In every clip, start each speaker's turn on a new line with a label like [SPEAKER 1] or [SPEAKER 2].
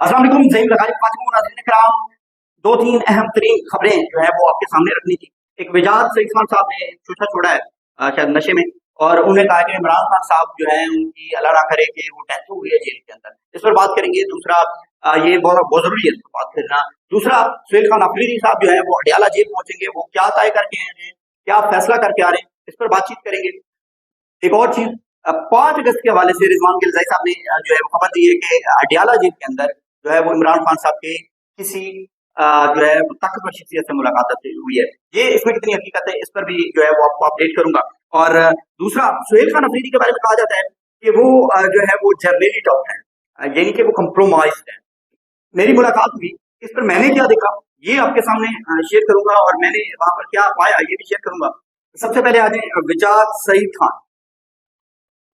[SPEAKER 1] अस्सलाम वालेकुम ज़हीर लगाई खातिन नाज़रीन किराम, दो तीन अहम तरीन खबरें जो है वो आपके सामने रखनी थी। एक वजाद सईद खान साहब ने शोशा छोड़ा है शायद नशे में, और उन्होंने कहा कि इमरान खान साहब जो है उनकी अल्लाह ना करे कि वो डेथ हो गई है जेल के अंदर, इस पर बात करेंगे। दूसरा ये बहुत जरूरी है इस पर बात करना। दूसरा सुहेल खान अफरीदी साहब जो है वो अडियाला जेल पहुंचेंगे, वो क्या तय करके आए हैं, क्या फैसला करके आ रहे हैं, इस पर बातचीत करेंगे। एक और चीज, 5 अगस्त के हवाले से रिजवान गिलज़ाई साहब ने जो है वो खबर दी है कि अडियाला जेल के अंदर जो है वो इमरान खान साहब के किसी जो है ताकतवर शख्सियत से मुलाकात हुई है। ये इसमें कितनी हकीकत है, इस पर भी जो है वो आपको अपडेट करूंगा। और दूसरा, सुहेल खान अफरीदी के बारे में कहा जाता है कि वो जो है वो जर्नली टॉप है, यानी कि वो कंप्रोमाइज है। मेरी मुलाकात हुई, इस पर मैंने क्या देखा ये आपके सामने शेयर करूंगा, और मैंने वहां पर क्या पाया ये भी शेयर करूंगा। सबसे पहले आ जाए वजाद सईद खान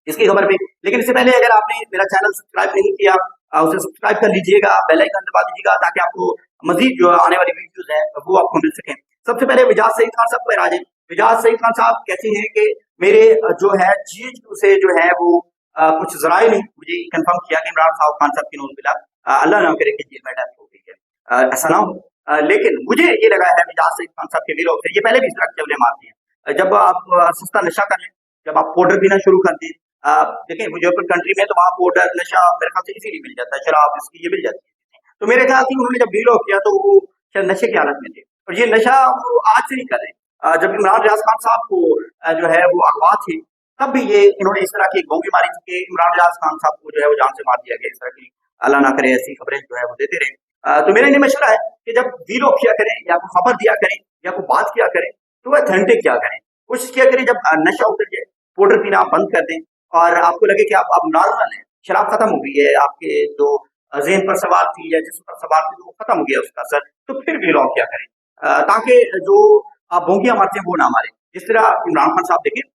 [SPEAKER 1] इसकी खबर पे। लेकिन इससे पहले अगर आपने मेरा चैनल सब्सक्राइब नहीं किया, उसे सब्सक्राइब कर लीजिएगा, बेल आइकन दबा दीजिएगा ताकि आपको मजीद जो आने वाली वीडियोस हैं वो आपको मिल सकें। सबसे पहले वजाद सईद खान साहब पर आ जाए। वजाद सईद खान साहब कहते हैं कि मेरे जो है GHQ से जो है वो कुछ जराए ने मुझे कंफर्म किया कि इमरान खान साहब की नौज़ अल्लाह ना करे कि जेल में डेथ हो गई है, ऐसा ना हो। लेकिन मुझे ये लगा है वजाद सईद खान साहब के वीरों से, ये पहले भी इस तरह के जबले मारते हैं। जब आप सस्ता नशा कर लें, जब आप पाउडर पीना शुरू कर दें, देखें मुजफ्फर कंट्री में तो वहाँ पाउडर नशा मेरे ख्याल से इसीलिए मिल जाता है, शराब इसकी ये मिल जाती है। तो मेरे ख्याल से उन्होंने जब वीरो किया तो वो शायद नशे की हालत में थे, और ये नशा वो आज से नहीं कर रहे। जब इमरान रियाज खान साहब को जो है वो अगवा थे, तब भी ये इन्होंने इस तरह की एक गोंगी मारी थी कि इमरान रियाज खान साहब को जो है वो जान से मार दिया गया। इस तरह की अल्लाह ना करे ऐसी खबरें जो है वो देते रहे। तो मेरा ये मशवरा है कि जब वीरो किया करें या कोई खबर दिया करें या कोई बात किया करें तो वह अथेंटिक किया करें। कोशिश किया करें जब नशा उतर जाए, पाउडर पीना आप बंद कर दें और आपको लगे कि आप नॉर्मल हैं, शराब खत्म हो गई है, आपके जो ज़हन पर सवार थी या जिस्म पर सवार थी वो खत्म हो गया उसका असर, तो फिर वीरो किया करें, ताकि जो आप भोंगियां मारते हैं वो ना मारे। जिस तरह इमरान खान साहब देखें,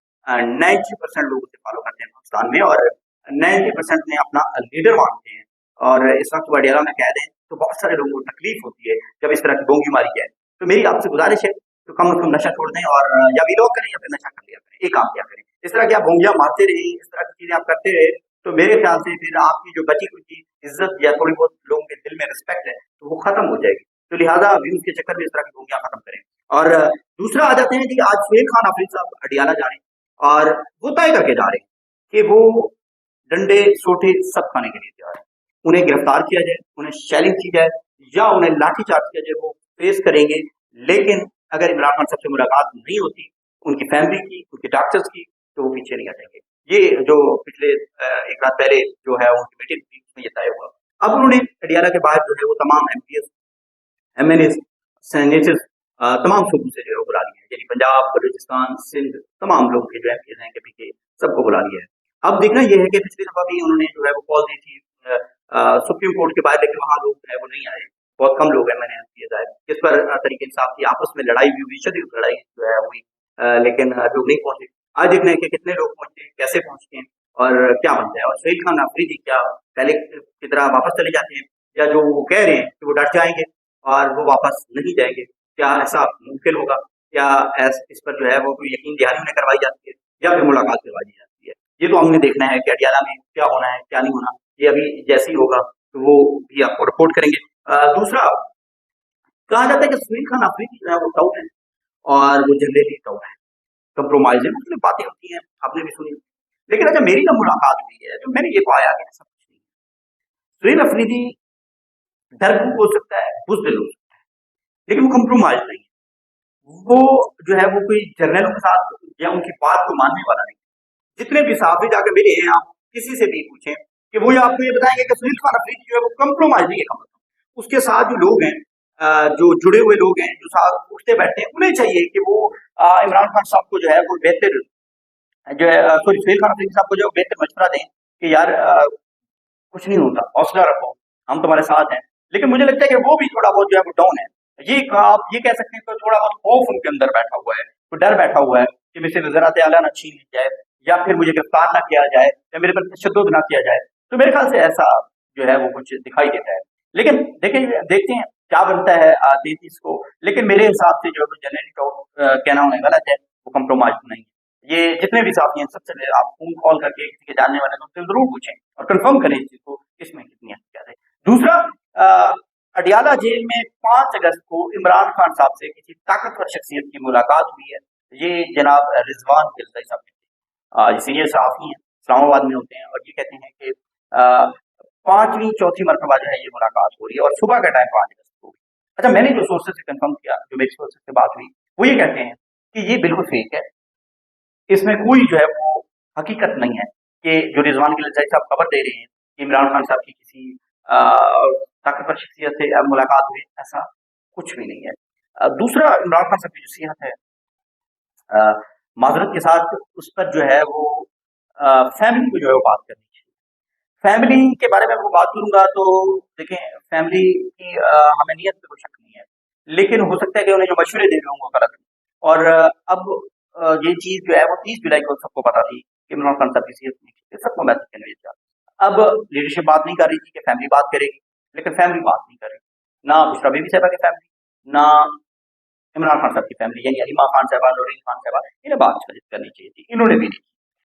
[SPEAKER 1] 90% लोग उसे फॉलो करते हैं पाकिस्तान में, और 90% ने अपना लीडर मानते हैं। और इस वक्त अडियाला में कह दें तो बहुत सारे लोगों को तकलीफ होती है जब इस तरह की गोंगी मारी जाए। तो मेरी आपसे गुजारिश है तो कम से कम नशा छोड़ दें, और या विरोध करें या फिर नशा कर लिया करें, एक काम किया करें। इस तरह की आप गोंगियां मारते रहे, इस तरह की चीजें आप करते रहे, तो मेरे ख्याल से फिर आपकी जो बची कुछ इज्जत या थोड़ी बहुत लोगों के दिल में रिस्पेक्ट है तो वो खत्म हो जाएगी। तो लिहाजा व्यूज के चक्कर में इस तरह की गोंगियां खत्म करें। और दूसरा आ जाते हैं जी, आज सुहेल खान अफरीदी साहब अडियाला जा रहे हैं, और वो तय करके जा रहे हैं कि वो डंडे सोटे सब खाने के लिए तैयार है। उन्हें गिरफ्तार किया जाए, उन्हें शेलिंग की जाए, या उन्हें लाठीचार्ज किया जाए, वो फेस करेंगे। लेकिन अगर इमरान खान साहब से मुलाकात नहीं होती, उनकी फैमिली की, उनके डॉक्टर्स की, तो वो पीछे नहीं हटेंगे। ये जो पिछले एक रात पहले जो है उनकी मीटिंग थी उसमें ये तय हुआ। अब उन्होंने अडियाला के बाहर जो है वो तमाम MPs, MNAs, सेनेटर्स, तमाम सूबों से जो है बुला लिया है, यानी पंजाब, बलूचिस्तान, सिंध, तमाम लोग के जो MPs हैं के पीछे सबको बुला लिया है। अब देखना यह है कि पिछली दफा भी उन्होंने जो है वो कॉल दी थी सुप्रीम कोर्ट के बाहर, लेकिन वहाँ लोग जो है वो नहीं आए, बहुत कम लोग MNA MPs आए। इस पर तरीके इंसाफ की आपस में लड़ाई भी हुई, शदीद लड़ाई जो है हुई, लेकिन लोग नहीं पहुंचे। आज देखना है कि कितने लोग पहुंचे, कैसे पहुंचते हैं, और क्या बनता है। और सुहेल खान अफरीदी क्या पहले की तरह वापस चले जाते हैं, या जो वो कह रहे हैं कि वो डट जाएंगे और वो वापस नहीं जाएंगे, क्या ऐसा मुमकिन होगा? क्या इस पर जो है वो कोई यकीन दहानी उन्हें करवाई जाती है या फिर मुलाकात करवाई जाती है? ये तो हमने देखना है कि अडियाला में क्या होना है क्या नहीं होना। ये अभी जैसे ही होगा तो वो भी आपको रिपोर्ट करेंगे। दूसरा, कहा जाता है कि सुहेल खान अफरीदी जो है वो टाउट है, और वो जनरली टाउट है, कंप्रोमाइज है, मतलब बातें होती हैं आपने भी सुनी। लेकिन अच्छा, मेरी जब मुलाकात हुई है तो मैंने ये पाया कि ऐसा कुछ नहीं है। सुहेल अफरीदी डरपोक हो सकता है, बुज़दिल हो सकता है, लेकिन वो कंप्रोमाइज नहीं है। वो जो है वो कोई जर्नलों के साथ या उनकी बात को मानने वाला नहीं। जितने भी साहब जाके मिले हैं, आप किसी से भी पूछें कि वो आपको ये बताएंगे कि सुहेल खान अफरीदी जो है वो कंप्रोमाइज नहीं है। उसके साथ जो लोग हैं, जो जुड़े हुए लोग हैं, जो साथ उठते बैठते हैं, उन्हें चाहिए कि वो इमरान खान साहब को जो है वो बेहतर जो है सॉरी सुहेल खान अफरीदी साहब को जो है बेहतर मशवरा दें कि यार कुछ नहीं होता, हौसला रखो, हम तुम्हारे साथ हैं। लेकिन मुझे लगता है कि वो भी थोड़ा बहुत जो है वो डाउन है। ये आप ये कह सकते हैं कि थोड़ा बहुत खौफ उनके अंदर बैठा हुआ है, तो डर बैठा हुआ है कि मुझसे वज़रात आला ना छीन ली जाए, या फिर मुझे गिरफ्तार ना किया जाए, या मेरे पर तशद्दुद ना किया जाए। तो मेरे ख्याल से ऐसा जो है वो कुछ दिखाई देता है। लेकिन देखें, देखते हैं क्या बनता है 33 को। लेकिन मेरे हिसाब से जो है जनरली कहना उन्हें गलत है, वो कंप्रोमाइज नहीं है। ये जितने भी साथी हैं सबसे पहले आप फोन कॉल करके किसी के जानने वाले तो उनसे जरूर पूछें और कंफर्म करें इस चीज को, इसमें कितनी हकीकत है। दूसरा, अडियाला जेल में 5 अगस्त को इमरान खान साहब से किसी ताकतवर शख्सियत की मुलाकात हुई है। ये जनाब रिजवान गिलज़ाई साहब ने सीनियर सहाफ़ी हैं, इस्लामाबाद में होते हैं, और ये कहते हैं कि पांचवी चौथी मरतबा जो है ये मुलाकात हो रही है और सुबह का टाइम 5 अगस्त को हुई। अच्छा, मैंने जो सोर्सेज से कंफर्म किया, जो मेरी सोर्सेज से बात हुई, वो ये कहते हैं कि ये बिल्कुल फेक है, इसमें कोई जो है वो हकीकत नहीं है कि जो रिजवान गिलज़ाई साहब खबर दे रहे हैं कि इमरान खान साहब की किसी ताकतवर शख्सियत से मुलाकात हुई, ऐसा कुछ भी नहीं है। दूसरा, इमरान खान साहब की जो सेहत है, माजरत के साथ उस पर जो है वो फैमिली को जो है वो बात करनी चाहिए। फैमिली के बारे में मैं बात करूंगा तो देखें, फैमिली की हमें नीयत पे कोई शक नहीं है, लेकिन हो सकता है कि उन्हें जो मशवरे दे रहे हों वो गलत हों। और अब ये चीज़ जो है वो 30 जुलाई को सबको पता थी कि इमरान खान साहब की सेहत नहीं ठीक है, सबको मैसेज करने दिया। अब लीडरशिप बात नहीं कर रही थी कि फैमिली बात करेगी, लेकिन फैमिली बात नहीं कर रही, ना बुशरा बीबी साहबा की फैमिली, ना इमरान खान साहब की फैमिली, यानी अलीमा खान साहबा, नूरीन खान साहबा, इन्हें बात करनी चाहिए थी, इन्होंने भी नहीं की।